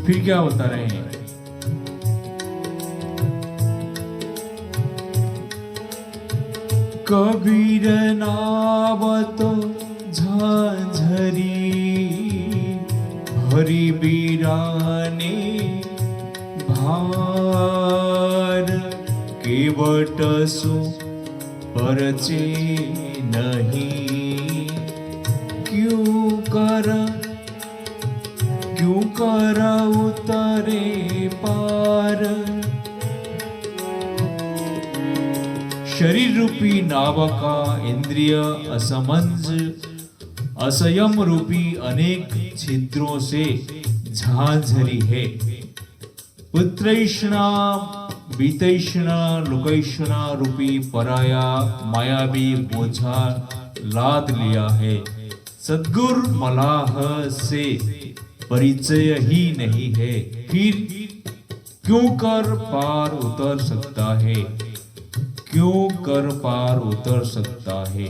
फिर क्या होता रहे? कबीर नावतो झांझरी हरि बीराने भार केवट सु परचे नहीं क्यों कर उतरे पार। शरीर रूपी नाव का इंद्रिय असमंज असयम रूपी अनेक छिद्रों से झांझरी है। पुत्रैष्णा बीतैष्णा लोकैष्णा रूपी पराया मायावी बोझा लाद लिया है। सद्गुरु मलाह से परिचय ही नहीं है, फिर क्यों कर पार उतर सकता है, क्यों कर पार उतर सकता है।